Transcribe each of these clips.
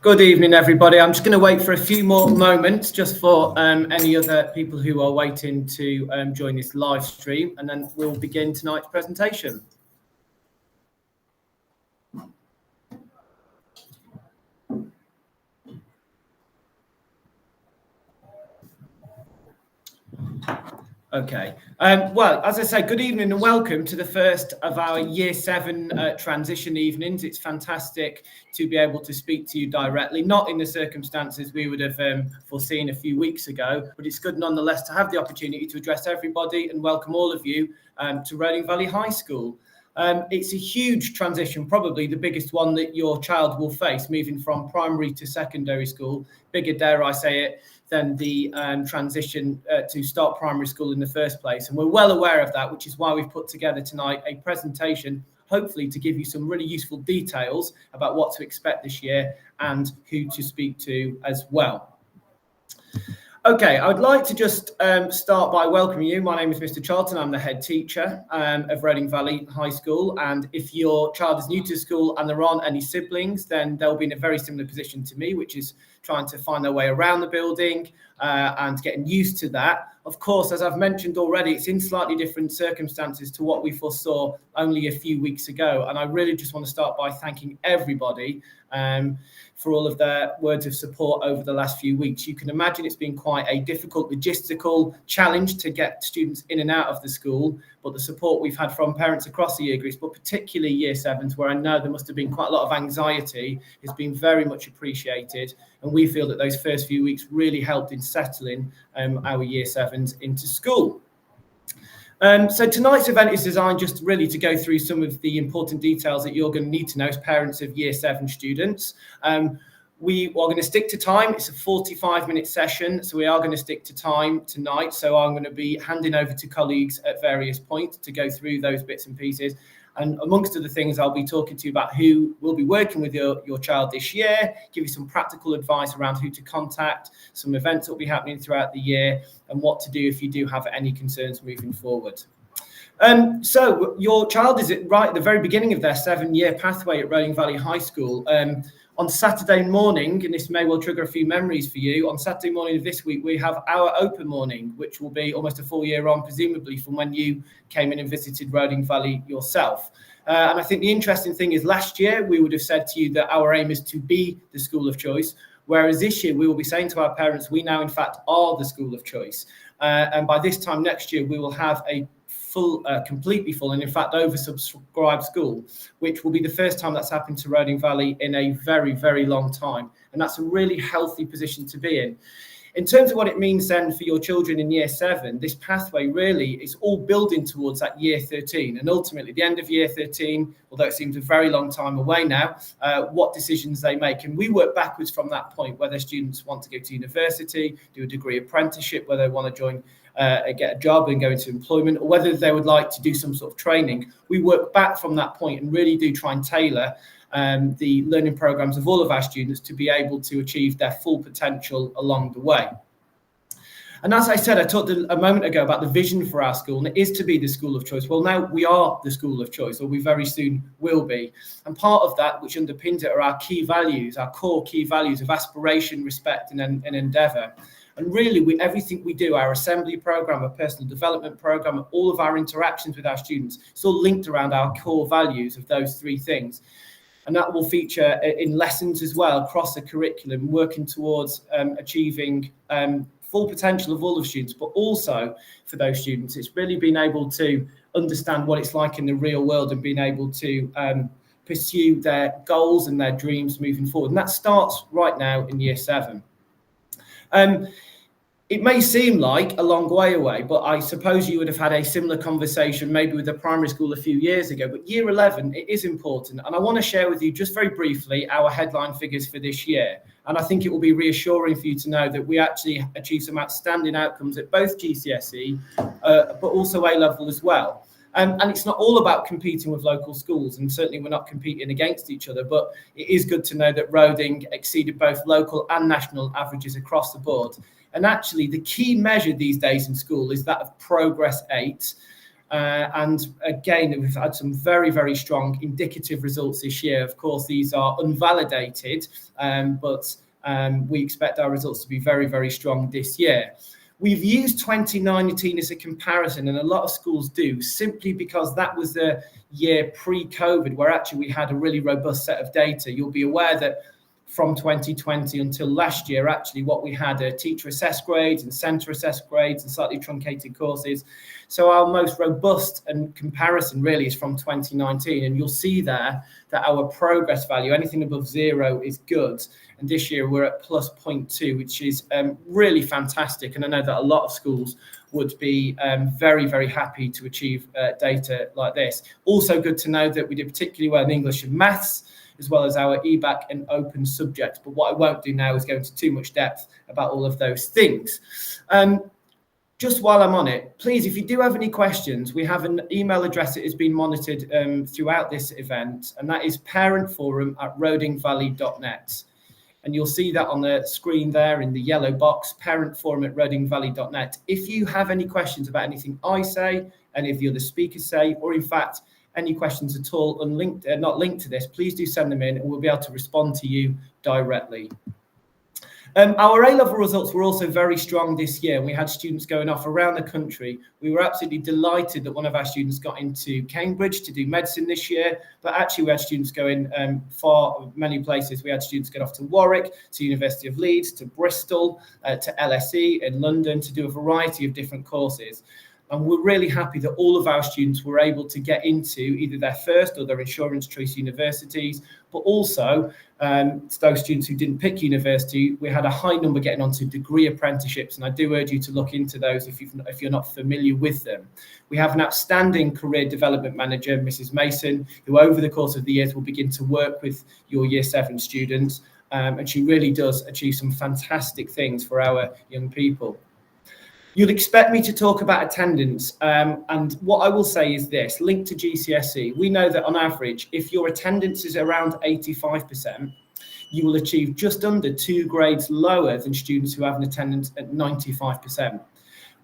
Good evening, everybody. I'm just going to wait for a few more moments just for any other people who are waiting to join this live stream, and then we'll begin tonight's presentation. Okay. Well, as I say, good evening and welcome to the first of our Year 7 transition evenings. It's fantastic to be able to speak to you directly, not in the circumstances we would have foreseen a few weeks ago, but it's good nonetheless to have the opportunity to address everybody and welcome all of you to Reading Valley High School. It's a huge transition, probably the biggest one that your child will face, moving from primary to secondary school, bigger, dare I say it, than the transition to start primary school in the first place. And we're well aware of that, which is why we've put together tonight a presentation, hopefully to give you some really useful details about what to expect this year and who to speak to as well. Okay, I would like to just start by welcoming you. My name is Mr. Charlton. I'm the head teacher of Reading Valley High School. And if your child is new to school and there aren't any siblings, then they'll be in a very similar position to me, which is trying to find their way around the building and getting used to that. Of course, as I've mentioned already, it's in slightly different circumstances to what we foresaw only a few weeks ago. And I really just want to start by thanking everybody for all of their words of support over the last few weeks. You can imagine it's been quite a difficult logistical challenge to get students in and out of the school, but the support we've had from parents across the year groups, but particularly Year 7s, where I know there must have been quite a lot of anxiety, has been very much appreciated. And we feel that those first few weeks really helped in settling our Year 7s into school. So tonight's event is designed just really to go through some of the important details that you're going to need to know as parents of Year 7 students. We are going to stick to time. It's a 45-minute session, so we are going to stick to time tonight. So I'm going to be handing over to colleagues at various points to go through those bits and pieces. And amongst other things, I'll be talking to you about who will be working with your child this year, give you some practical advice around who to contact, some events that will be happening throughout the year, and what to do if you do have any concerns moving forward. So your child is right at the very beginning of their 7-year pathway at Reading Valley High School. On Saturday morning, and this may well trigger a few memories for you, on Saturday morning of this week, we have our open morning, which will be almost a full year on, presumably from when you came in and visited Reading Valley yourself. And I think the interesting thing is last year, we would have said to you that our aim is to be the school of choice, whereas this year, we will be saying to our parents, we now, in fact, are the school of choice. And by this time next year, we will have a completely full and in fact oversubscribed school, which will be the first time that's happened to Reading Valley in a very, very long time. And that's a really healthy position to be in. In terms of what it means then for your children in Year 7, this pathway really is all building towards that Year 13. And ultimately, the end of Year 13, although it seems a very long time away now, what decisions they make. And we work backwards from that point, whether students want to go to university, do a degree apprenticeship, whether they want to join get a job and go into employment, or whether they would like to do some sort of training. We work back from that point and really do try and tailor the learning programs of all of our students to be able to achieve their full potential along the way. And as I said, I talked a moment ago about the vision for our school, and it is to be the school of choice. Well, now we are the school of choice, or we very soon will be. And part of that, which underpins it, are our key values, our core key values of aspiration, respect, and endeavour. And really, everything we do, our assembly program, our personal development program, all of our interactions with our students, it's all linked around our core values of those three things. And that will feature in lessons as well across the curriculum, working towards achieving full potential of all of students, but also for those students, it's really being able to understand what it's like in the real world and being able to pursue their goals and their dreams moving forward. And that starts right now in Year 7. It may seem like a long way away, but I suppose you would have had a similar conversation maybe with the primary school a few years ago. But Year 11, it is important. And I want to share with you just very briefly our headline figures for this year. And I think it will be reassuring for you to know that we actually achieved some outstanding outcomes at both GCSE, but also A-level as well. And it's not all about competing with local schools, and certainly we're not competing against each other, but it is good to know that Reading exceeded both local and national averages across the board. And actually, the key measure these days in school is that of Progress 8. And again, we've had some very, very strong indicative results this year. Of course, these are unvalidated, but we expect our results to be very, very strong this year. We've used 2019 as a comparison, and a lot of schools do, simply because that was the year pre-COVID, where actually we had a really robust set of data. You'll be aware that from 2020 until last year, actually what we had are teacher assessed grades and centre assessed grades and slightly truncated courses. So our most robust and comparison really is from 2019, and you'll see there that our progress value, anything above 0 is good. And this year we're at plus 0.2, which is really fantastic. And I know that a lot of schools would be very, very happy to achieve data like this. Also good to know that we did particularly well in English and maths, as well as our EBAC and open subjects. But what I won't do now is go into too much depth about all of those things. Just while I'm on it, please, if you do have any questions, we have an email address that has been monitored throughout this event, and that is parentforum@rodingvalley.net. And you'll see that on the screen there in the yellow box, parentforum@rodingvalley.net. If you have any questions about anything I say, any of the other speakers say, or in fact, any questions at all not linked to this, please do send them in and we'll be able to respond to you directly. Our A-level results were also very strong this year. We had students going off around the country. We were absolutely delighted that one of our students got into Cambridge to do medicine this year, but actually we had students going many places. We had students get off to Warwick, to University of Leeds, to Bristol, to LSE in London to do a variety of different courses. And we're really happy that all of our students were able to get into either their first or their insurance choice universities, but also to those students who didn't pick university, we had a high number getting onto degree apprenticeships, and I do urge you to look into those if you're not familiar with them. We have an outstanding career development manager, Mrs. Mason, who over the course of the years will begin to work with your Year 7 students, and she really does achieve some fantastic things for our young people. You'll expect me to talk about attendance, and what I will say is this, linked to GCSE, we know that on average, if your attendance is around 85%, you will achieve just under 2 grades lower than students who have an attendance at 95%.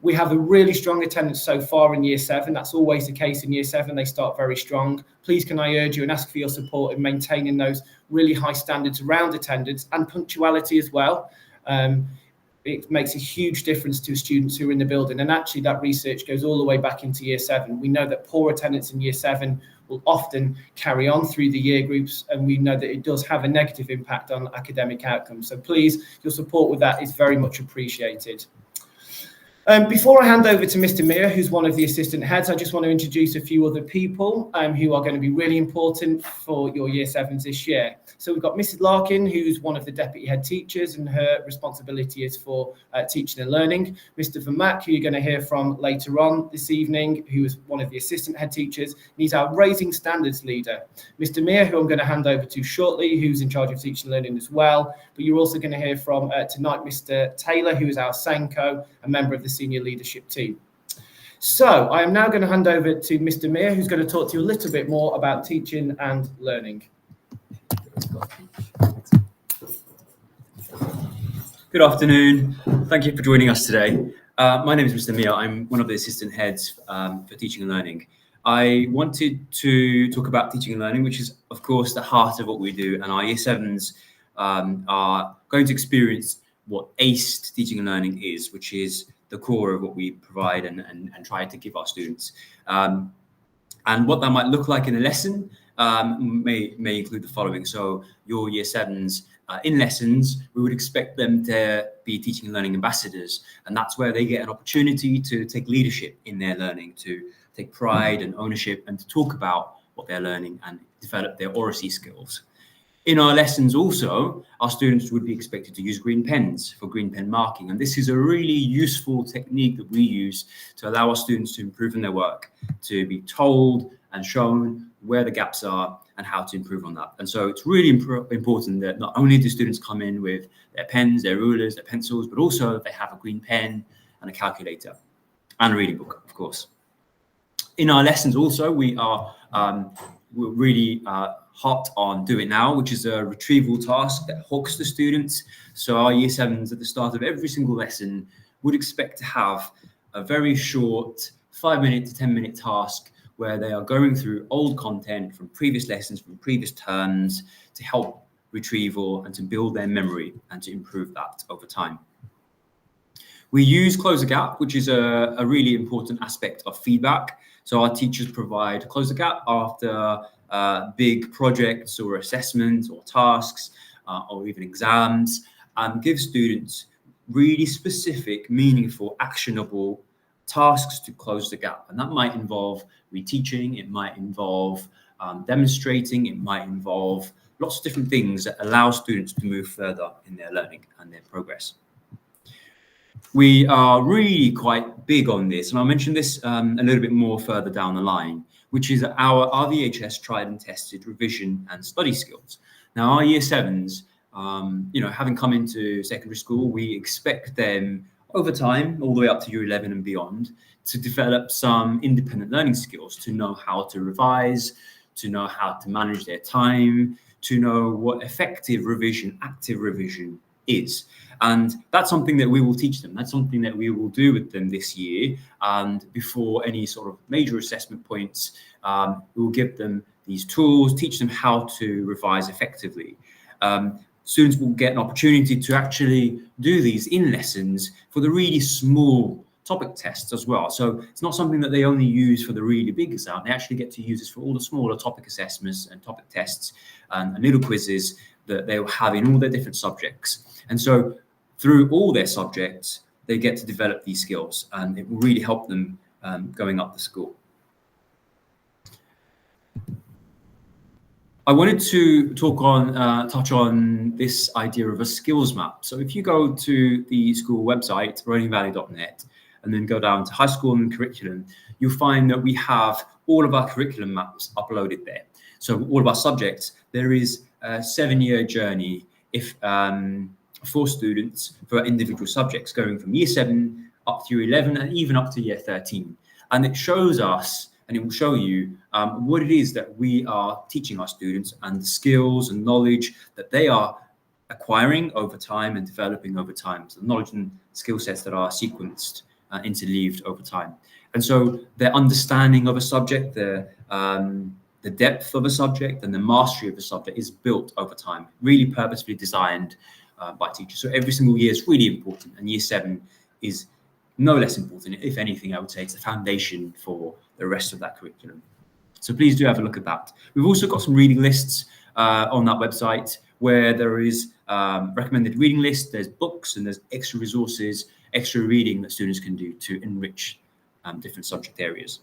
We have a really strong attendance so far in Year 7. That's always the case in Year 7. They start very strong. Please can I urge you and ask for your support in maintaining those really high standards around attendance and punctuality as well. It makes a huge difference to students who are in the building. And actually that research goes all the way back into Year 7. We know that poor attendance in Year 7 will often carry on through the year groups, and we know that it does have a negative impact on academic outcomes. So please, your support with that is very much appreciated. Before I hand over to Mr. Meir, who's one of the assistant heads, I just want to introduce a few other people who are going to be really important for your Year 7s this year. So we've got Mrs. Larkin, who's one of the deputy head teachers, and her responsibility is for teaching and learning. Mr. Vermack, who you're going to hear from later on this evening, who is one of the assistant head teachers, and he's our Raising Standards leader. Mr. Meir, who I'm going to hand over to shortly, who's in charge of teaching and learning as well. But you're also going to hear from tonight Mr. Taylor, who is our SENCO, a member of the senior leadership team. So I am now going to hand over to Mr. Meir, who's going to talk to you a little bit more about teaching and learning. Good afternoon. Thank you for joining us today. My name is Mr. Meir. I'm one of the assistant heads for teaching and learning. I wanted to talk about teaching and learning, which is, of course, the heart of what we do. And our Year 7s are going to experience what ACE teaching and learning is, which is the core of what we provide and try to give our students. And what that might look like in a lesson may include the following. So your Year 7s in lessons, we would expect them to be teaching and learning ambassadors. And that's where they get an opportunity to take leadership in their learning, to take pride and ownership and to talk about what they're learning and develop their oracy skills. In our lessons also, our students would be expected to use green pens for green pen marking. And this is a really useful technique that we use to allow our students to improve in their work, to be told and shown where the gaps are and how to improve on that. And so it's really important that not only do students come in with their pens, their rulers, their pencils, but also they have a green pen and a calculator and a reading book, of course. In our lessons also, we're really hot on Do It Now, which is a retrieval task that hooks the students. So our Year 7s at the start of every single lesson would expect to have a very short 5-minute to 10-minute task where they are going through old content from previous lessons, from previous terms, to help retrieval and to build their memory and to improve that over time. We use Close the Gap, which is a really important aspect of feedback. So our teachers provide Close the Gap after big projects or assessments or tasks or even exams, and give students really specific, meaningful, actionable tasks to close the gap. And that might involve reteaching, it might involve demonstrating, it might involve lots of different things that allow students to move further in their learning and their progress. We are really quite big on this, and I'll mention this a little bit more further down the line, which is our RVHS tried and tested revision and study skills. Now, our year 7s, having come into secondary school, we expect them over time, all the way up to year 11 and beyond, to develop some independent learning skills, to know how to revise, to know how to manage their time, to know what effective revision, active revision is. And that's something that we will teach them. That's something that we will do with them this year. And before any sort of major assessment points, we will give them these tools, teach them how to revise effectively. Students will get an opportunity to actually do these in lessons for the really small topic tests as well. So it's not something that they only use for the really big exam. They actually get to use this for all the smaller topic assessments and topic tests and little quizzes that they will have in all their different subjects. And so through all their subjects, they get to develop these skills, and it will really help them going up the school. I wanted to touch on this idea of a skills map. So if you go to the school website, roninvalley.net, and then go down to high school and curriculum, you'll find that we have all of our curriculum maps uploaded there. So all of our subjects, there is a 7-year journey for students for individual subjects going from year 7 up to year 11 and even up to year 13. And it shows us, and it will show you what it is that we are teaching our students and the skills and knowledge that they are acquiring over time and developing over time. So the knowledge and skill sets that are sequenced, interleaved over time. And so their understanding of a subject, the depth of a subject and the mastery of a subject is built over time, really purposefully designed by teachers. So every single year is really important, and year 7 is no less important. If anything, I would say it's the foundation for the rest of that curriculum. So please do have a look at that. We've also got some reading lists on that website where there is recommended reading lists, there's books, and there's extra resources, extra reading that students can do to enrich different subject areas.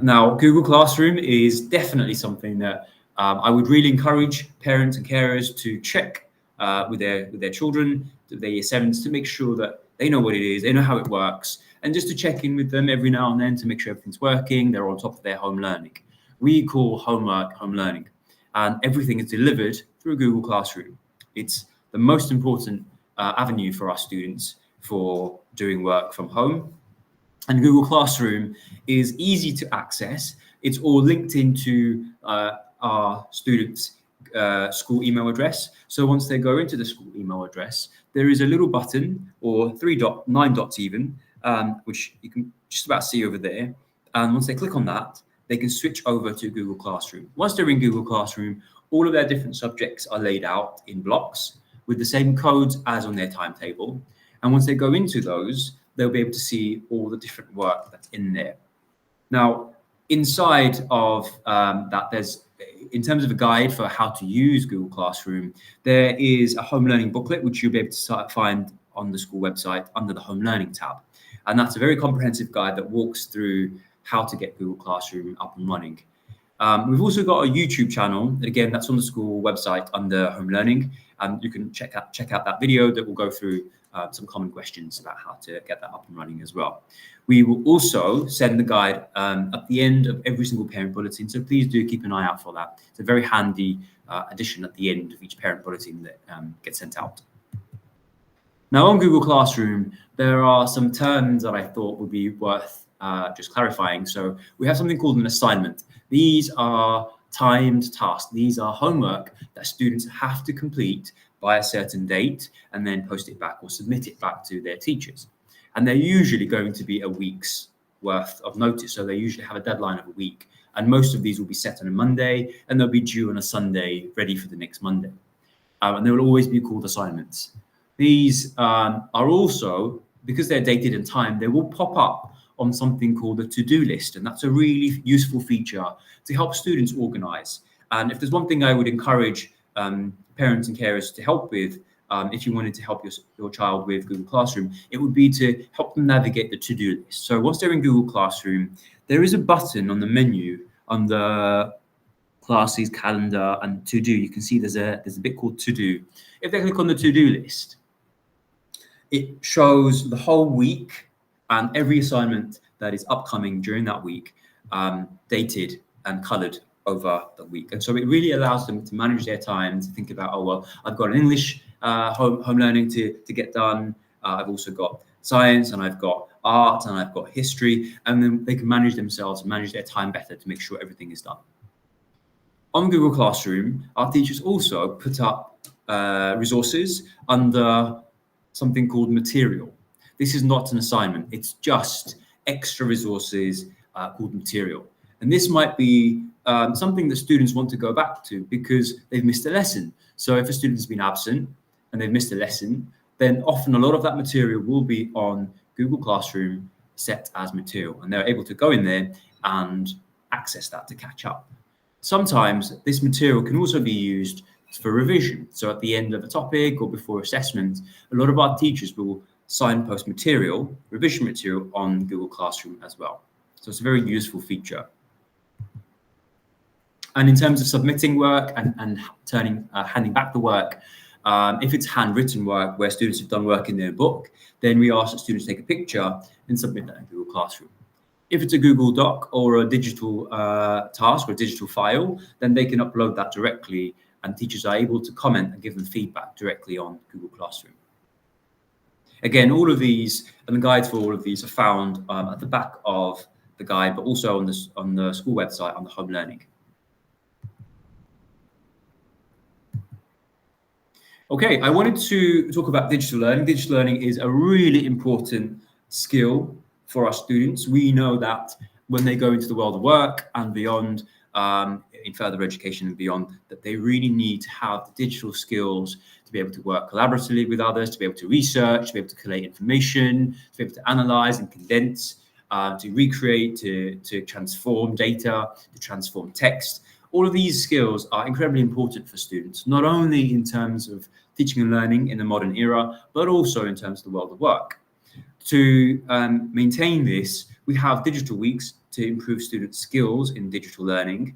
Now, Google Classroom is definitely something that I would really encourage parents and carers to check with their children, their year 7s, to make sure that they know what it is, they know how it works, and just to check in with them every now and then to make sure everything's working, they're on top of their home learning. We call homework home learning, and everything is delivered through Google Classroom. It's the most important avenue for our students for doing work from home. And Google Classroom is easy to access. It's all linked into our students' school email address. So once they go into the school email address, there is a little button, or 9 dots even, which you can just about see over there. And once they click on that, they can switch over to Google Classroom. Once they're in Google Classroom, all of their different subjects are laid out in blocks with the same codes as on their timetable. And once they go into those, they'll be able to see all the different work that's in there. Now, inside of that, there's, in terms of a guide for how to use Google Classroom, there is a home learning booklet, which you'll be able to find on the school website under the home learning tab. And that's a very comprehensive guide that walks through how to get Google Classroom up and running. We've also got a YouTube channel. Again, that's on the school website under home learning. And you can check out that video that will go through some common questions about how to get that up and running as well. We will also send the guide at the end of every single parent bulletin, so please do keep an eye out for that. It's a very handy addition at the end of each parent bulletin that gets sent out. Now, on Google Classroom, there are some terms that I thought would be worth just clarifying. So we have something called an assignment. These are timed tasks. These are homework that students have to complete by a certain date and then post it back or submit it back to their teachers. and they're usually going to be a week's worth of notice. So they usually have a deadline of a week, and most of these will be set on a Monday, and they'll be due on a Sunday, ready for the next Monday. And they will always be called assignments. These are also, because they're dated in time, they will pop up on something called a to-do list, and that's a really useful feature to help students organize. And if there's one thing I would encourage parents and carers to help with, if you wanted to help your child with Google Classroom, it would be to help them navigate the to-do list. So once they're in Google Classroom, there is a button on the menu under classes, calendar, and to-do. You can see there's a bit called to-do. If they click on the to-do list, it shows the whole week and every assignment that is upcoming during that week, dated and colored over the week. And so it really allows them to manage their time, to think about, oh, well, I've got an English home learning to get done. I've also got science, and I've got art, and I've got history, and then they can manage themselves and manage their time better to make sure everything is done. On Google Classroom, our teachers also put up resources under something called material. This is not an assignment, it's just extra resources called material. And this might be something that students want to go back to because they've missed a lesson. So if a student has been absent and they've missed a lesson, then often a lot of that material will be on Google Classroom set as material, and they're able to go in there and access that to catch up. Sometimes this material can also be used for revision. So at the end of a topic or before assessment, a lot of our teachers will signpost material, revision material on Google Classroom as well. So it's a very useful feature. And in terms of submitting work and handing back the work, if it's handwritten work where students have done work in their book, then we ask that students take a picture and submit that in Google Classroom. If it's a Google Doc or a digital task or a digital file, then they can upload that directly, and teachers are able to comment and give them feedback directly on Google Classroom. Again, all of these and the guides for all of these are found at the back of the guide, but also on the school website on the home learning. Okay, I wanted to talk about digital learning. Digital learning is a really important skill for our students. We know that when they go into the world of work and beyond, in further education and beyond, that they really need to have the digital skills to be able to work collaboratively with others, to be able to research, to be able to collate information, to be able to analyze and condense, to recreate, to transform data, to transform text. All of these skills are incredibly important for students, not only in terms of teaching and learning in the modern era, but also in terms of the world of work. To maintain this, we have digital weeks to improve students' skills in digital learning.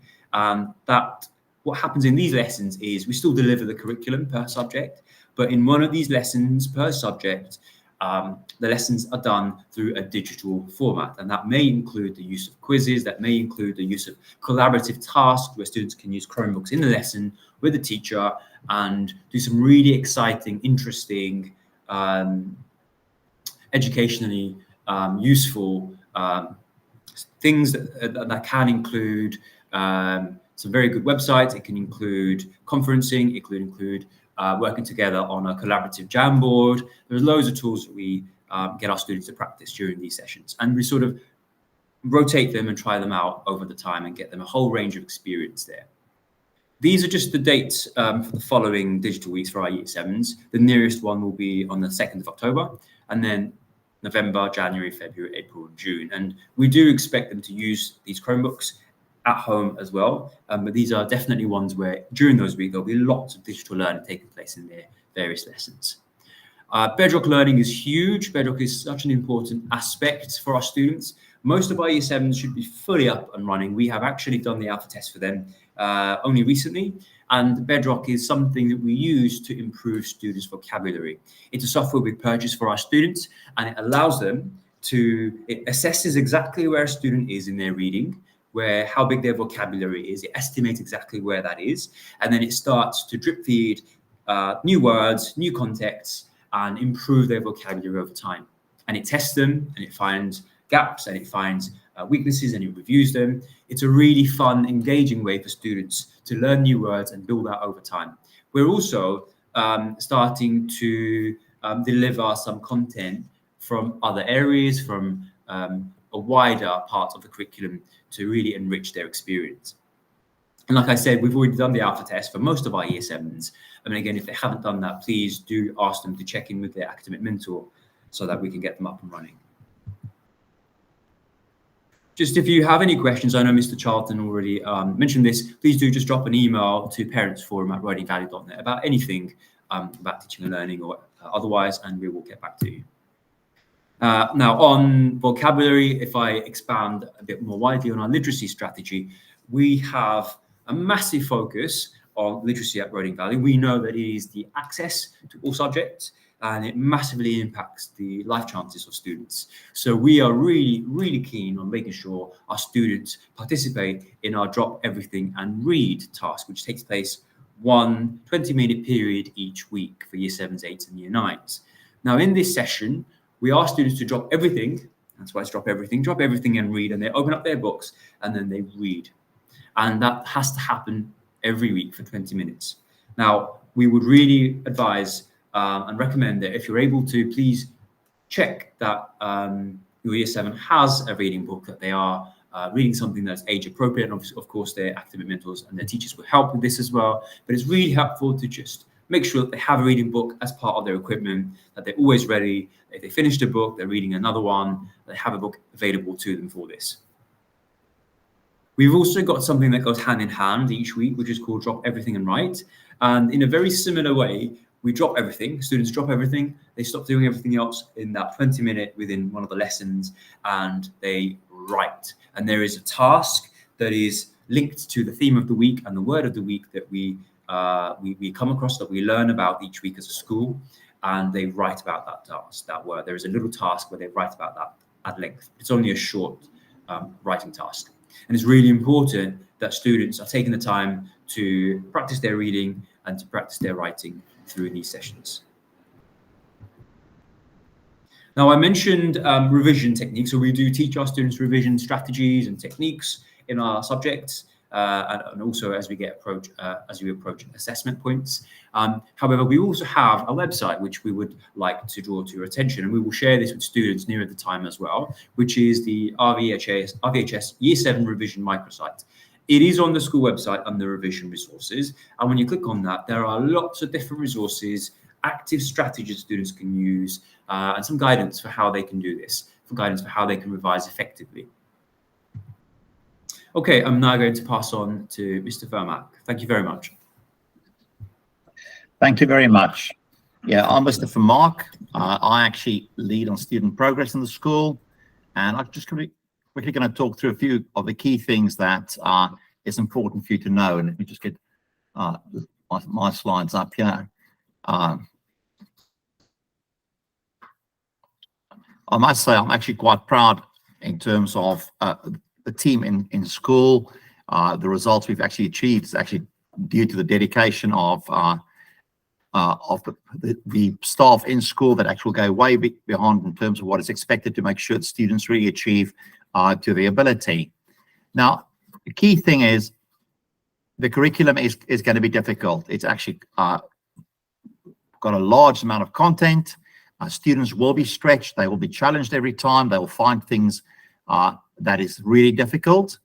What happens in these lessons is we still deliver the curriculum per subject, but in one of these lessons per subject, the lessons are done through a digital format, and that may include the use of quizzes, that may include the use of collaborative tasks where students can use Chromebooks in the lesson with the teacher and do some really exciting, interesting, educationally useful things that can include some very good websites. It can include conferencing, it could include working together on a collaborative Jamboard. There's loads of tools that we get our students to practice during these sessions, and we sort of rotate them and try them out over the time and get them a whole range of experience there. These are just the dates for the following digital weeks for our Year 7s. The nearest one will be on the 2nd of October, and then November, January, February, April, and June. And we do expect them to use these Chromebooks at home as well. But these are definitely ones where during those weeks, there'll be lots of digital learning taking place in their various lessons. Bedrock learning is huge. Bedrock is such an important aspect for our students. Most of our Year 7s should be fully up and running. We have actually done the alpha test for them only recently. And Bedrock is something that we use to improve students' vocabulary. It's a software we purchase for our students, and it allows them it assesses exactly where a student is in their reading, how big their vocabulary is. It estimates exactly where that is. And then it starts to drip feed new words, new contexts, and improve their vocabulary over time. And it tests them, and it finds gaps, and it finds weaknesses, and it reviews them. It's a really fun, engaging way for students to learn new words and build that over time. We're also starting to deliver some content from other areas, from a wider part of the curriculum to really enrich their experience. And like I said, we've already done the alpha test for most of our year 7s. I mean, again, if they haven't done that, please do ask them to check in with their academic mentor so that we can get them up and running. Just if you have any questions, I know Mr. Charlton already mentioned this, please do just drop an email to parentsforum@writingvalue.net about anything about teaching and learning or otherwise, and we will get back to you. Now, on vocabulary, if I expand a bit more widely on our literacy strategy, we have a massive focus on literacy at Writing Value. We know that it is the access to all subjects, and it massively impacts the life chances of students. So we are really, really keen on making sure our students participate in our Drop Everything and Read task, which takes place one 20-minute period each week for year 7s, 8s, and year 9s. Now, in this session, we ask students to drop everything. That's why it's drop everything and read, and they open up their books and then they read. And that has to happen every week for 20 minutes. Now, we would really advise and recommend that if you're able to, please check that your year 7 has a reading book, that they are reading something that's age appropriate. And of course, their academic mentors and their teachers will help with this as well. But it's really helpful to just make sure that they have a reading book as part of their equipment, that they're always ready. If they finish a book, they're reading another one, they have a book available to them for this. We've also got something that goes hand in hand each week, which is called Drop Everything and Write. And in a very similar way, we drop everything, students drop everything, they stop doing everything else in that 20-minute within one of the lessons, and they write. And there is a task that is linked to the theme of the week and the word of the week that we come across, that we learn about each week as a school, and they write about that task, that word. There is a little task where they write about that at length. It's only a short writing task. And it's really important that students are taking the time to practice their reading and to practice their writing through these sessions. Now, I mentioned revision techniques. So we do teach our students revision strategies and techniques in our subjects, and also as we approach assessment points. However, we also have a website which we would like to draw to your attention, and we will share this with students nearer the time as well, which is the RVHS Year 7 Revision microsite. It is on the school website under revision resources, and when you click on that, there are lots of different resources, active strategies students can use, and some guidance for how they can do this, guidance for how they can revise effectively. Okay, I'm now going to pass on to Mr. Vermaak. Thank you very much. Thank you very much. Yeah, I'm Mr. Vermaak. I actually lead on student progress in the school, and I'm just quickly going to talk through a few of the key things that is important for you to know. And let me just get my slides up here. I must say I'm actually quite proud in terms of the team in school. The results we've actually achieved is actually due to the dedication of the staff in school that actually go way beyond in terms of what is expected to make sure that students really achieve to their ability. Now, the key thing is the curriculum is going to be difficult. It's actually got a large amount of content. Students will be stretched. They will be challenged every time. They will find things that is really difficult,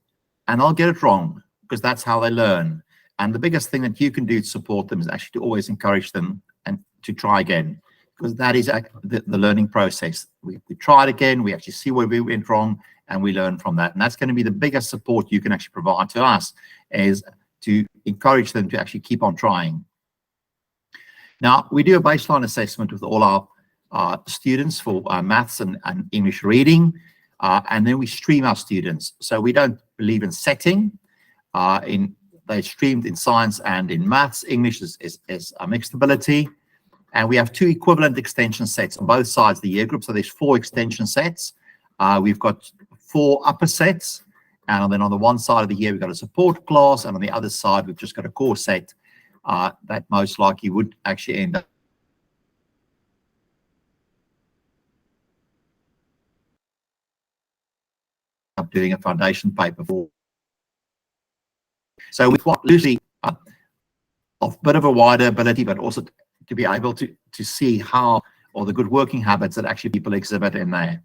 and they'll get it wrong because that's how they learn. And the biggest thing that you can do to support them is actually to always encourage them and to try again, because that is the learning process. We try it again, we actually see where we went wrong, and we learn from that. And that's going to be the biggest support you can actually provide to us, is to encourage them to actually keep on trying. Now, we do a baseline assessment with all our students for maths and English reading, and then we stream our students. So we don't believe in setting. They're streamed in science and in maths. English is a mixed ability. And we have 2 equivalent extension sets on both sides of the year group. So there's 4 extension sets. We've got 4 upper sets. And then on the one side of the year, we've got a support class. And on the other side, we've just got a core set that most likely would actually end up doing a foundation paper for. So we've got loosely of a bit of a wider ability, but also to be able to see how or the good working habits that actually people exhibit in there.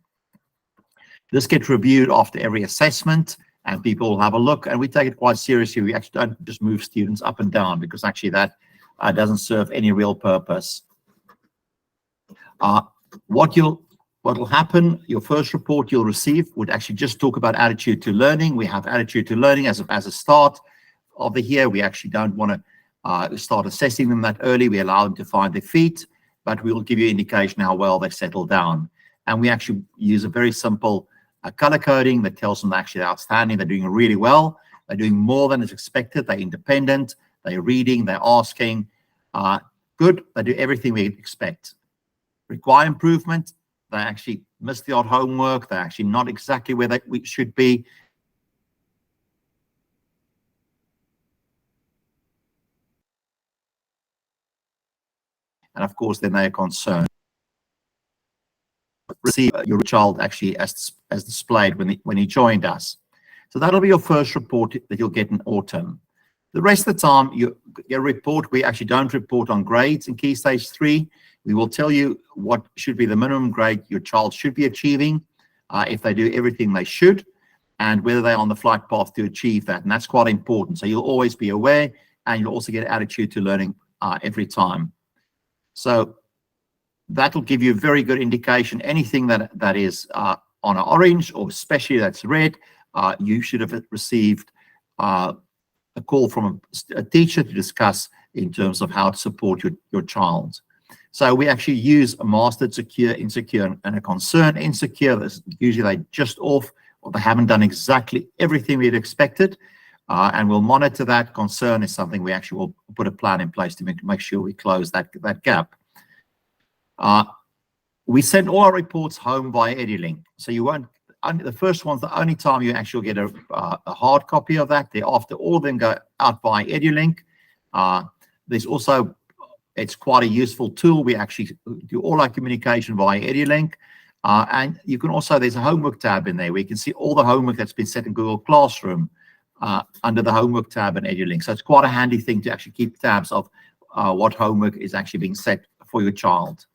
This gets reviewed after every assessment, and people will have a look, and we take it quite seriously. We actually don't just move students up and down, because actually that doesn't serve any real purpose. What will happen, your first report you'll receive would actually just talk about attitude to learning. We have attitude to learning as a start of the year. We actually don't want to start assessing them that early. We allow them to find their feet, but we will give you indication how well they settle down. And we actually use a very simple color coding that tells them actually they're outstanding, they're doing really well, they're doing more than is expected, they're independent, they're reading, they're asking, good, they do everything we expect. Require improvement, they actually miss the odd homework, they're actually not exactly where we should be. And of course, then they're concerned. Receive your child actually as displayed when he joined us. So that'll be your first report that you'll get in autumn. The rest of the time, your report, we actually don't report on grades in Key Stage 3. We will tell you what should be the minimum grade your child should be achieving if they do everything they should, and whether they're on the flight path to achieve that. And that's quite important. So you'll always be aware, and you'll also get attitude to learning every time. So that'll give you a very good indication. Anything that is on an orange, or especially that's red, you should have received a call from a teacher to discuss in terms of how to support your child. So we actually use a mastered, secure, insecure, and a concern. Insecure, usually they just off, or they haven't done exactly everything we'd expected, and we'll monitor that. Concern is something we actually will put a plan in place to make sure we close that gap. We send all our reports home via EduLink. So you won't, the first one's the only time you actually get a hard copy of that. Thereafter, all of them go out via EduLink. There's also, it's quite a useful tool. We actually do all our communication via EduLink. And you can also, there's a homework tab in there where you can see all the homework that's been set in Google Classroom under the homework tab in EduLink. So it's quite a handy thing to actually keep tabs of what homework is actually being set for your child.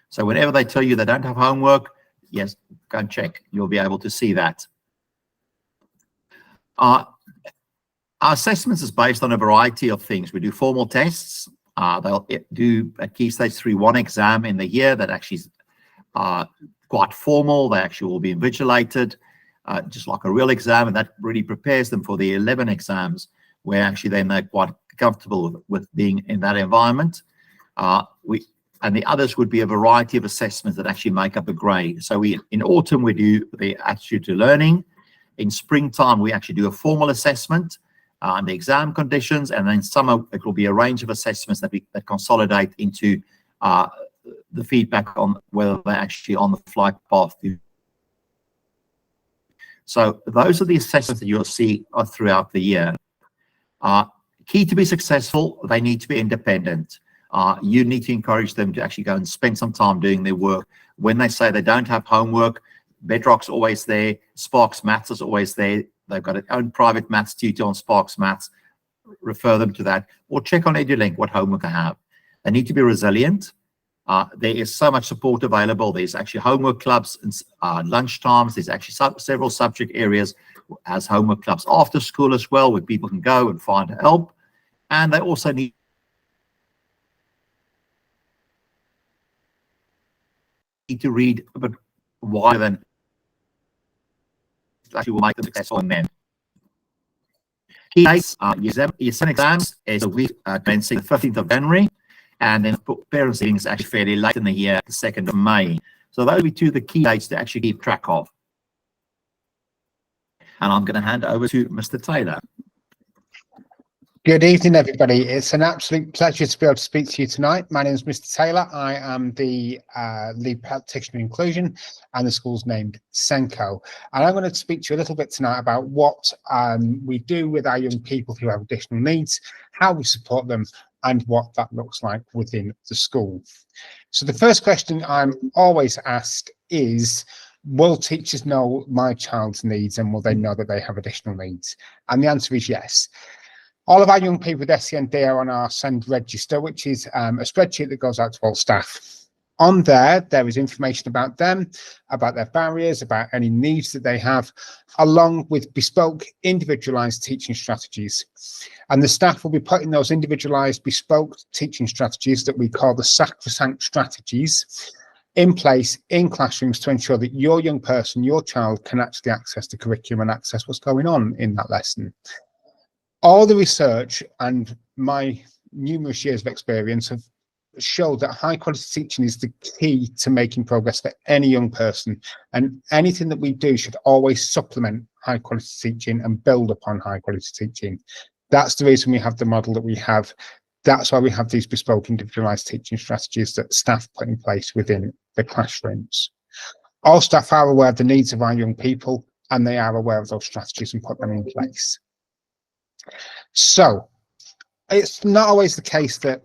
So whenever they tell you they don't have homework, yes, go and check. You'll be able to see that. Our assessments is based on a variety of things. We do formal tests. They'll do a Key Stage 3 one exam in the year that actually is quite formal. They actually will be invigilated, just like a real exam, and that really prepares them for the 11 exams, where actually then they're quite comfortable with being in that environment. And the others would be a variety of assessments that actually make up a grade. So in autumn, we do the attitude to learning. In springtime, we actually do a formal assessment and the exam conditions. And then summer, it will be a range of assessments that consolidate into the feedback on whether they're actually on the flight path. So those are the assessments that you'll see throughout the year. Key to be successful, they need to be independent. You need to encourage them to actually go and spend some time doing their work. When they say they don't have homework, Bedrock's always there, Sparks Maths is always there. They've got their own private maths tutor on Sparks Maths. Refer them to that, or check on EduLink what homework they have. They need to be resilient. There is so much support available. There's actually homework clubs and lunch times. There's actually several subject areas as homework clubs after school as well, where people can go and find help. And they also need to read a bit wider than actually will make them successful in them. Key dates, your SEN exams is a week commencing the 15th of January, and then parents' meetings is actually fairly late in the year, the 2nd of May. So those will be two of the key dates to actually keep track of. And I'm going to hand over to Mr. Taylor. Good evening, everybody. It's an absolute pleasure to be able to speak to you tonight. My name is Mr. Taylor. I am the lead practitioner in inclusion, and the school's named Senko. And I'm going to speak to you a little bit tonight about what we do with our young people who have additional needs, how we support them, and what that looks like within the school. So the first question I'm always asked is, will teachers know my child's needs, and will they know that they have additional needs? And the answer is yes. All of our young people with SEND are on our SEND register, which is a spreadsheet that goes out to all staff. On there is information about them, about their barriers, about any needs that they have, along with bespoke, individualized teaching strategies. And the staff will be putting those individualized, bespoke teaching strategies that we call the sacrosanct strategies in place in classrooms to ensure that your young person, your child, can actually access the curriculum and access what's going on in that lesson. All the research and my numerous years of experience have showed that high quality teaching is the key to making progress for any young person, and anything that we do should always supplement high quality teaching and build upon high quality teaching. That's the reason we have the model that we have. That's why we have these bespoke individualized teaching strategies that staff put in place within the classrooms. All staff are aware of the needs of our young people, and they are aware of those strategies and put them in place. So it's not always the case that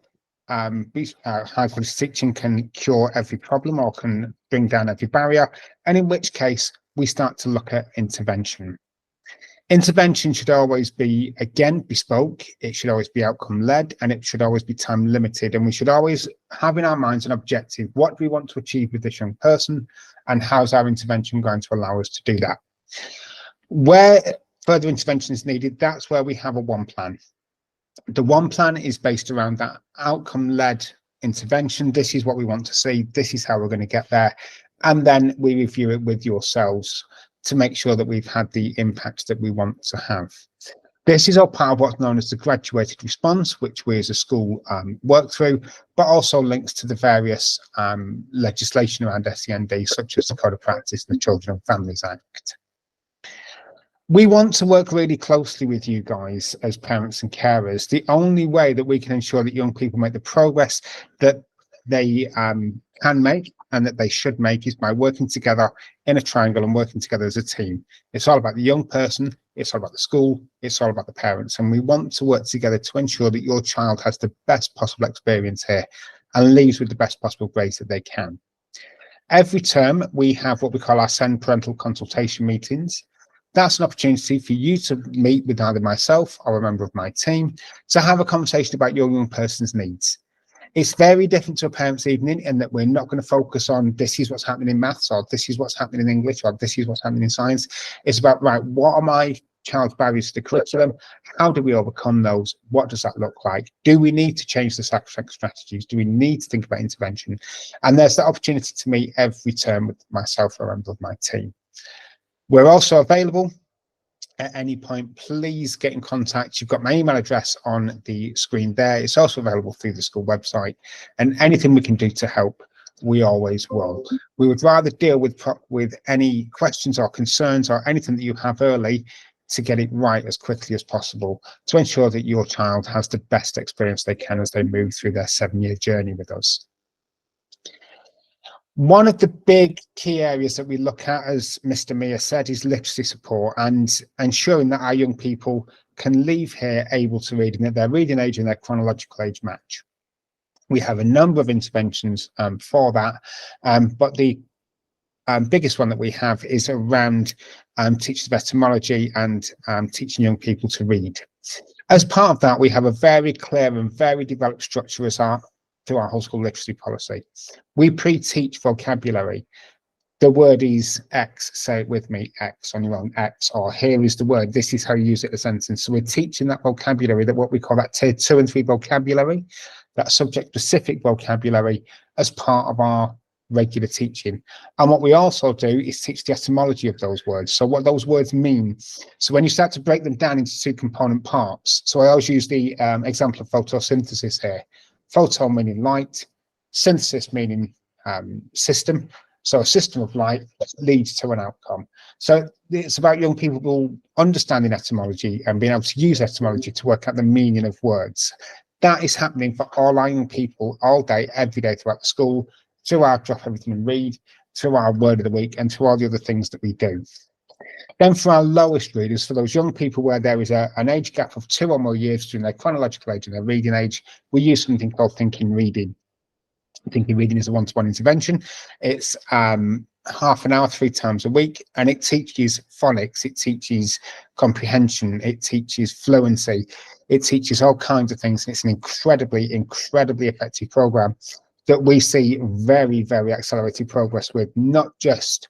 high quality teaching can cure every problem or can bring down every barrier, and in which case we start to look at intervention. Intervention should always be, again, bespoke. It should always be outcome led, and it should always be time limited, and we should always have in our minds an objective. What do we want to achieve with this young person, and how's our intervention going to allow us to do that? Where further intervention is needed, that's where we have a one plan. The one plan is based around that outcome-led intervention. This is what we want to see. This is how we're going to get there. And then we review it with yourselves to make sure that we've had the impact that we want to have. This is all part of what's known as the graduated response, which we as a school work through, but also links to the various legislation around SEND, such as the Code of Practice and the Children and Families Act. We want to work really closely with you guys as parents and carers. The only way that we can ensure that young people make the progress that they can make and that they should make is by working together in a triangle and working together as a team. It's all about the young person, it's all about the school, it's all about the parents, and we want to work together to ensure that your child has the best possible experience here and leaves with the best possible grades that they can. Every term we have what we call our SEND parental consultation meetings. That's an opportunity for you to meet with either myself or a member of my team to have a conversation about your young person's needs. It's very different to a parents' evening in that we're not going to focus on this is what's happening in maths, or this is what's happening in English, or this is what's happening in science. It's about, right, what are my child's barriers to the curriculum? How do we overcome those? What does that look like? Do we need to change the sacrosanct strategies? Do we need to think about intervention? And there's that opportunity to meet every term with myself or a member of my team. We're also available at any point. Please get in contact. You've got my email address on the screen there. It's also available through the school website, and anything we can do to help, we always will. We would rather deal with any questions or concerns or anything that you have early to get it right as quickly as possible to ensure that your child has the best experience they can as they move through their 7-year journey with us. One of the big key areas that we look at, as Mr. Mia said, is literacy support and ensuring that our young people can leave here able to read and that their reading age and their chronological age match. We have a number of interventions for that, but the biggest one that we have is around teachers of etymology and teaching young people to read. As part of that, we have a very clear and very developed structure through our whole school literacy policy. We pre-teach vocabulary. The word is X, say it with me, X on your own, X, or here is the word, this is how you use it in a sentence. So we're teaching that vocabulary, that what we call that tier 2 and 3 vocabulary, that subject specific vocabulary, as part of our regular teaching. And what we also do is teach the etymology of those words, so what those words mean. So when you start to break them down into 2 component parts, so I always use the example of photosynthesis here. Photo meaning light, synthesis meaning system. So a system of light leads to an outcome. So it's about young people understanding etymology and being able to use etymology to work out the meaning of words. That is happening for all our young people all day, every day throughout the school, through our Drop Everything and Read, through our Word of the Week, and through all the other things that we do. Then for our lowest readers, for those young people where there is an age gap of 2 or more years between their chronological age and their reading age, we use something called Thinking Reading. Thinking Reading is a one-to-one intervention. It's half an hour, 3 times a week, and it teaches phonics, it teaches comprehension, it teaches fluency, it teaches all kinds of things. And it's an incredibly effective program that we see very, very accelerated progress with, not just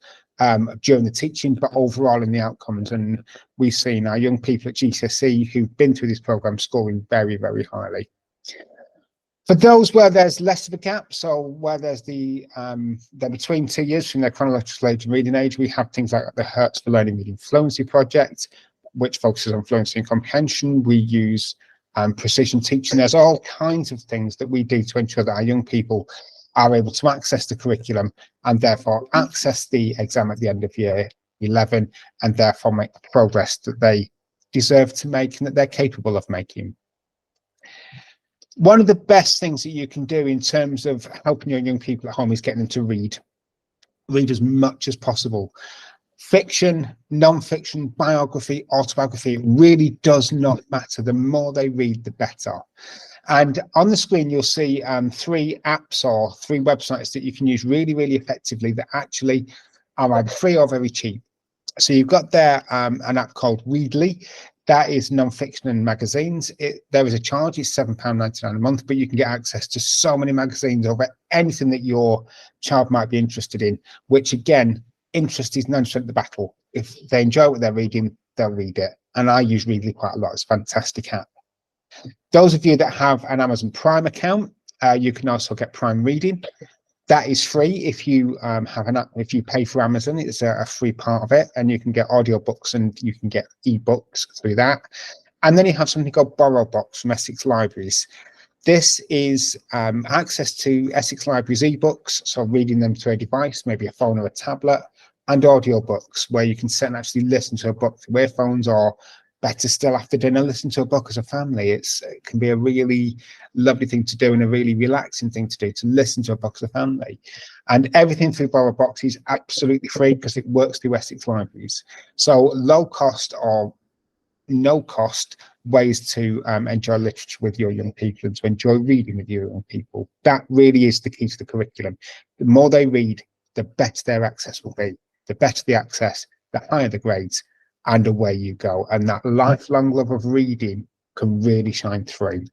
during the teaching, but overall in the outcomes. And we've seen our young people at GCSE who've been through this program scoring very, very highly. For those where there's less of a gap, so where there's they're between 2 years from their chronological age and reading age, we have things like the Hertz for Learning Reading Fluency project, which focuses on fluency and comprehension. We use precision teaching. There's all kinds of things that we do to ensure that our young people are able to access the curriculum and therefore access the exam at the end of year 11 and therefore make the progress that they deserve to make and that they're capable of making. One of the best things that you can do in terms of helping your young people at home is getting them to read as much as possible. Fiction, non-fiction, biography, autobiography, it really does not matter. The more they read, the better. And on the screen, you'll see 3 apps or 3 websites that you can use really, really effectively that actually are either free or very cheap. So you've got there an app called Readly. That is non-fiction and magazines. There is a charge, it's £7.99 a month, but you can get access to so many magazines over anything that your child might be interested in, which again, interest is 90% of the battle. If they enjoy what they're reading, they'll read it. And I use Readly quite a lot. It's a fantastic app. Those of you that have an Amazon Prime account, you can also get Prime Reading. That is free if you have an app. If you pay for Amazon, it's a free part of it, and you can get audiobooks and you can get ebooks through that. And then you have something called Borrow Box from Essex Libraries. This is access to Essex Libraries ebooks, so reading them to a device, maybe a phone or a tablet, and audiobooks where you can sit and actually listen to a book through earphones, or better still, after dinner, listen to a book as a family. It can be a really lovely thing to do and a really relaxing thing to do, to listen to a book as a family. And everything through Borrow Box is absolutely free because it works through Essex Libraries. So low cost or no cost ways to enjoy literature with your young people and to enjoy reading with your young people. That really is the key to the curriculum. The more they read, the better their access will be. The better the access, the higher the grades, and away you go. And that lifelong love of reading can really shine through.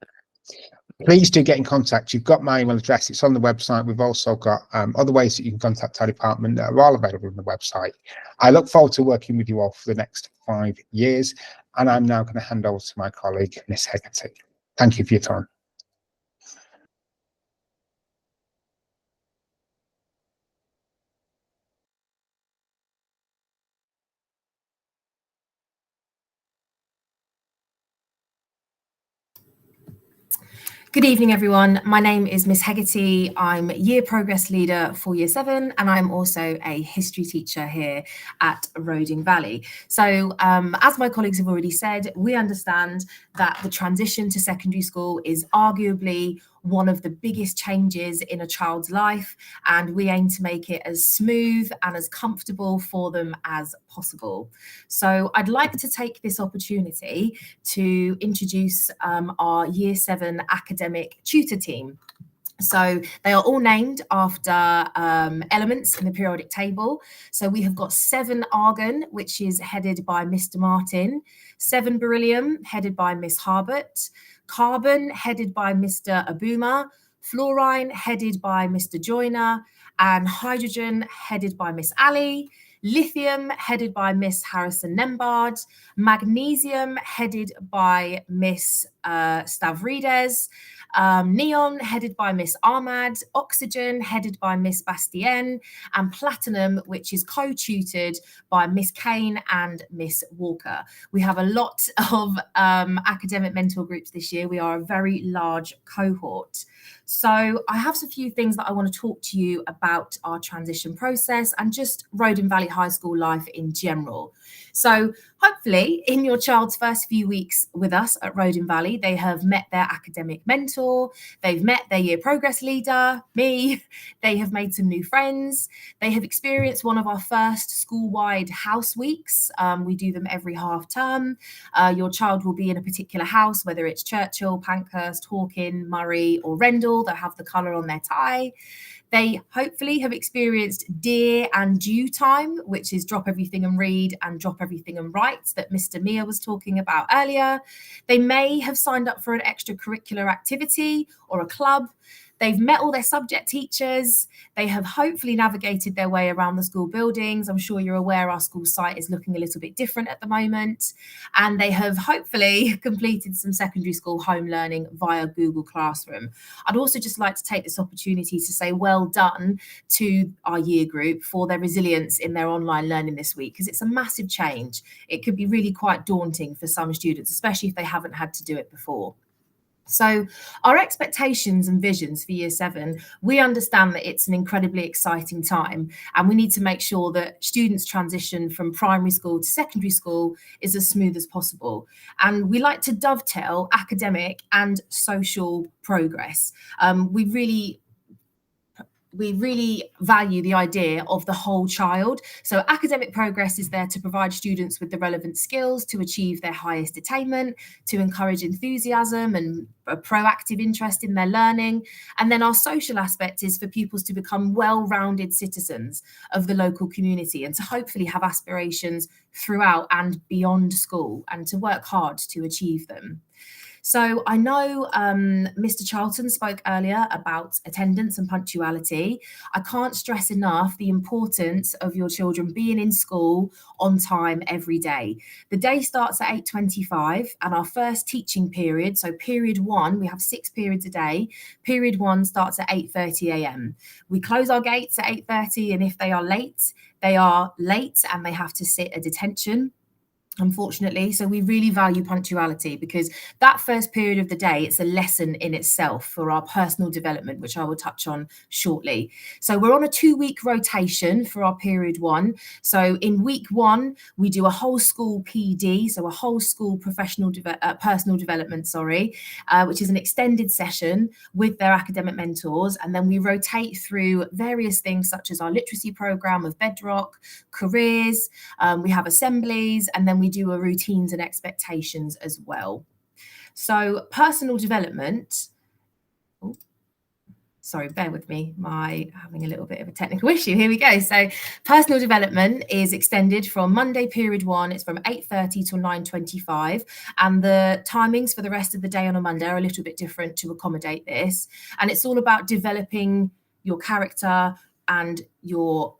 Please do get in contact. You've got my email address. It's on the website. We've also got other ways that you can contact our department that are all available on the website. I look forward to working with you all for the next 5 years. And I'm now going to hand over to my colleague, Miss Hegarty. Thank you for your time. Good evening, everyone. My name is Miss Hegarty. I'm Year Progress Leader for Year 7, and I'm also a history teacher here at Roding Valley. So as my colleagues have already said, we understand that the transition to secondary school is arguably one of the biggest changes in a child's life, and we aim to make it as smooth and as comfortable for them as possible. So I'd like to take this opportunity to introduce our Year 7 academic tutor team. So they are all named after elements in the periodic table. So we have got 7 argon, which is headed by Mr. Martin, 7 beryllium, headed by Miss Harbert, carbon, headed by Mr. Abuma, fluorine, headed by Mr. Joyner, and hydrogen, headed by Miss Ali, lithium, headed by Miss Harrison Nembard, magnesium, headed by Miss Stavrides, neon, headed by Miss Ahmad, oxygen, headed by Miss Bastien, and platinum, which is co-tutored by Miss Kane and Miss Walker. We have a lot of academic mentor groups this year. We are a very large cohort. So I have a few things that I want to talk to you about our transition process and just Roding Valley High School life in general. So hopefully in your child's first few weeks with us at Roding Valley, they have met their academic mentor, they've met their year progress leader, me, they have made some new friends, they have experienced one of our first school-wide house weeks. We do them every half term. Your child will be in a particular house, whether it's Churchill, Pankhurst, Hawkin, Murray or Rendell. They'll have the colour on their tie. They hopefully have experienced dear and due time, which is drop everything and read and drop everything and write that Mr. Mia was talking about earlier. They may have signed up for an extracurricular activity or a club. They've met all their subject teachers. They have hopefully navigated their way around the school buildings. I'm sure you're aware our school site is looking a little bit different at the moment. And they have hopefully completed some secondary school home learning via Google Classroom. I'd also just like to take this opportunity to say well done to our year group for their resilience in their online learning this week, because it's a massive change. It could be really quite daunting for some students, especially if they haven't had to do it before. So our expectations and visions for year 7, we understand that it's an incredibly exciting time, and we need to make sure that students transition from primary school to secondary school is as smooth as possible. And we like to dovetail academic and social progress. We really value the idea of the whole child. So academic progress is there to provide students with the relevant skills to achieve their highest attainment, to encourage enthusiasm and a proactive interest in their learning. And then our social aspect is for pupils to become well-rounded citizens of the local community and to hopefully have aspirations throughout and beyond school and to work hard to achieve them. So I know Mr. Charlton spoke earlier about attendance and punctuality. I can't stress enough the importance of your children being in school on time every day. The day starts at 8:25 and our first teaching period, so period 1, we have 6 periods a day. Period 1 starts at 8:30 a.m. We close our gates at 8:30, and if they are late and they have to sit at detention, unfortunately. So we really value punctuality, because that first period of the day, it's a lesson in itself for our personal development, which I will touch on shortly. So we're on a 2-week rotation for our period 1. So in week 1, we do a whole school PD, so a whole school personal development, which is an extended session with their academic mentors. And then we rotate through various things such as our literacy program of Bedrock, careers, we have assemblies, and then we do a routines and expectations as well. So personal development, sorry, bear with me, having a little bit of a technical issue. Here we go. So personal development is extended from Monday period 1, it's from 8:30 till 9:25, and the timings for the rest of the day on a Monday are a little bit different to accommodate this. And it's all about developing your character and your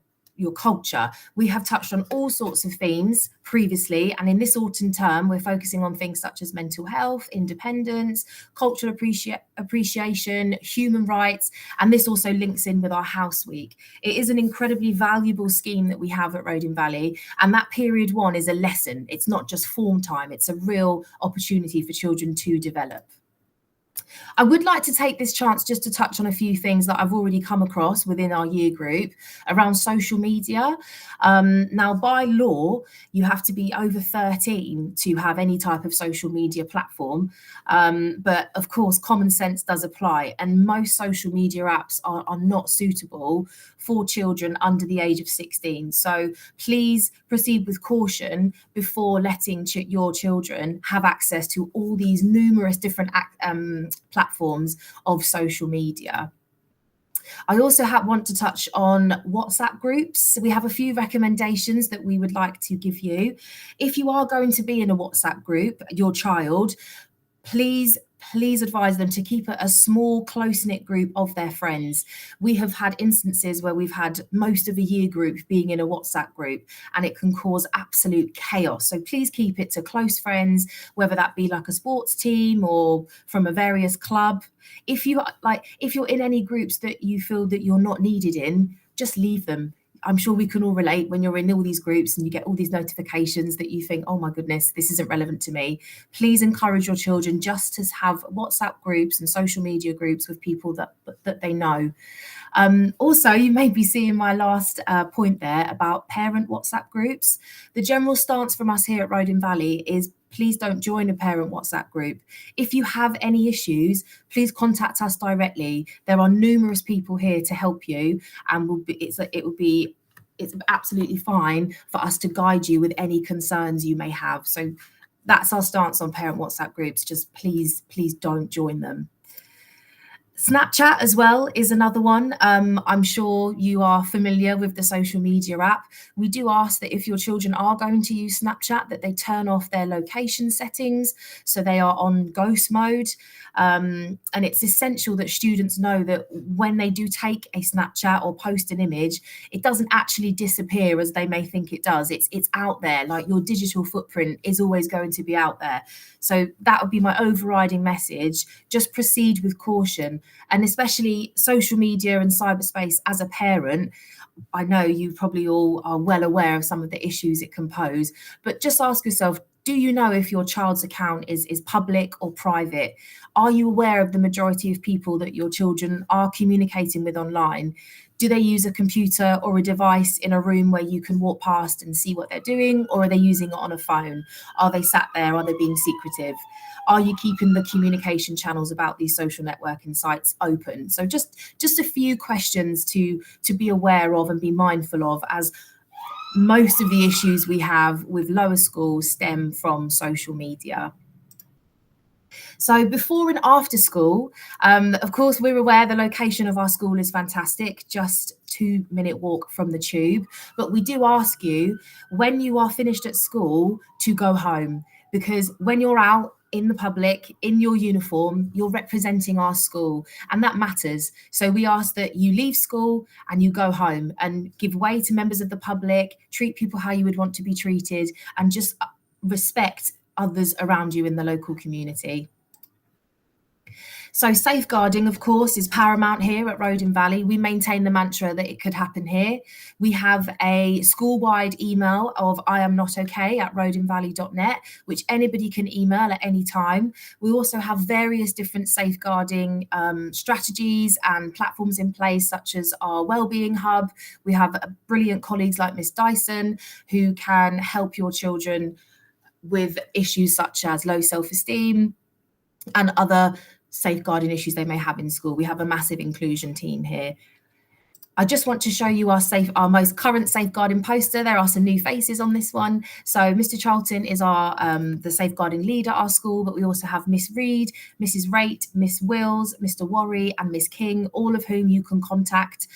culture. We have touched on all sorts of themes previously, and in this autumn term, we're focusing on things such as mental health, independence, cultural appreciation, human rights, and this also links in with our House Week. It is an incredibly valuable scheme that we have at Roding Valley, and that period 1 is a lesson. It's not just form time, it's a real opportunity for children to develop. I would like to take this chance just to touch on a few things that I've already come across within our year group around social media. Now, by law, you have to be over 13 to have any type of social media platform. But of course, common sense does apply, and most social media apps are not suitable for children under the age of 16. So please proceed with caution before letting your children have access to all these numerous different platforms of social media. I also want to touch on WhatsApp groups. We have a few recommendations that we would like to give you. If you are going to be in a WhatsApp group, your child, please advise them to keep a small, close-knit group of their friends. We have had instances where we've had most of a year group being in a WhatsApp group, and it can cause absolute chaos. So please keep it to close friends, whether that be like a sports team or from a various club. If you're in any groups that you feel that you're not needed in, just leave them. I'm sure we can all relate when you're in all these groups and you get all these notifications that you think, oh my goodness, this isn't relevant to me. Please encourage your children just to have WhatsApp groups and social media groups with people that they know. Also, you may be seeing my last point there about parent WhatsApp groups. The general stance from us here at Roding Valley is please don't join a parent WhatsApp group. If you have any issues, please contact us directly. There are numerous people here to help you, and it's absolutely fine for us to guide you with any concerns you may have. So that's our stance on parent WhatsApp groups. Just please don't join them. Snapchat as well is another one. I'm sure you are familiar with the social media app. We do ask that if your children are going to use Snapchat, that they turn off their location settings so they are on ghost mode. And it's essential that students know that when they do take a Snapchat or post an image, it doesn't actually disappear as they may think it does. It's out there, like your digital footprint is always going to be out there. So that would be my overriding message. Just proceed with caution. And especially social media and cyberspace as a parent, I know you probably all are well aware of some of the issues it can pose, but just ask yourself, do you know if your child's account is public or private? Are you aware of the majority of people that your children are communicating with online? Do they use a computer or a device in a room where you can walk past and see what they're doing, or are they using it on a phone? Are they sat there? Are they being secretive? Are you keeping the communication channels about these social networking sites open? So just a few questions to be aware of and be mindful of, as most of the issues we have with lower schools stem from social media. So before and after school, of course, we're aware the location of our school is fantastic, just 2-minute walk from the tube. But we do ask you, when you are finished at school, to go home, because when you're out in the public, in your uniform, you're representing our school, and that matters. So we ask that you leave school and you go home and give way to members of the public, treat people how you would want to be treated, and just respect others around you in the local community. So safeguarding, of course, is paramount here at Roding Valley. We maintain the mantra that it could happen here. We have a school-wide email of iamnotok@rodingvalley.net, which anybody can email at any time. We also have various different safeguarding strategies and platforms in place, such as our wellbeing hub. We have brilliant colleagues like Miss Dyson, who can help your children with issues such as low self-esteem and other safeguarding issues they may have in school. We have a massive inclusion team here. I just want to show you our most current safeguarding poster. There are some new faces on this one. So Mr. Charlton is our the safeguarding leader at our school, but we also have Miss Reed, Mrs. Rate, Miss Wills, Mr. Worry, and Miss King, all of whom you can contact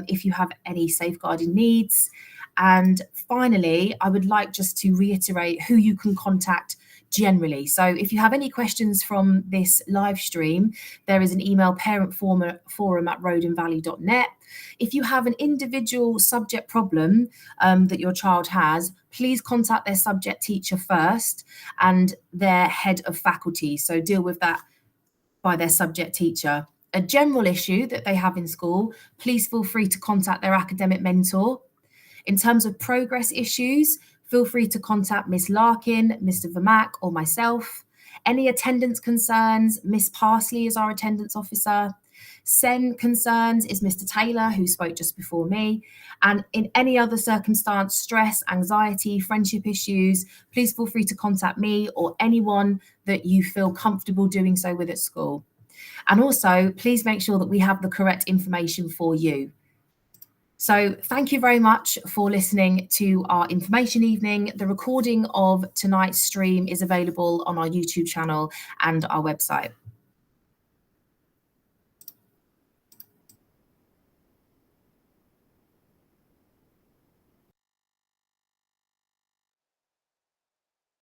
if you have any safeguarding needs. And finally, I would like just to reiterate who you can contact generally. So if you have any questions from this live stream, there is an email, parentforum@rodingvalley.net. If you have an individual subject problem that your child has, please contact their subject teacher first and their head of faculty. So deal with that by their subject teacher. A general issue that they have in school, please feel free to contact their academic mentor. In terms of progress issues, feel free to contact Miss Larkin, Mr. Vermack, or myself. Any attendance concerns, Miss Parsley is our attendance officer. SEN concerns is Mr. Taylor, who spoke just before me. And in any other circumstance, stress, anxiety, friendship issues, please feel free to contact me or anyone that you feel comfortable doing so with at school. And also, please make sure that we have the correct information for you. So thank you very much for listening to our information evening. The recording of tonight's stream is available on our YouTube channel and our website.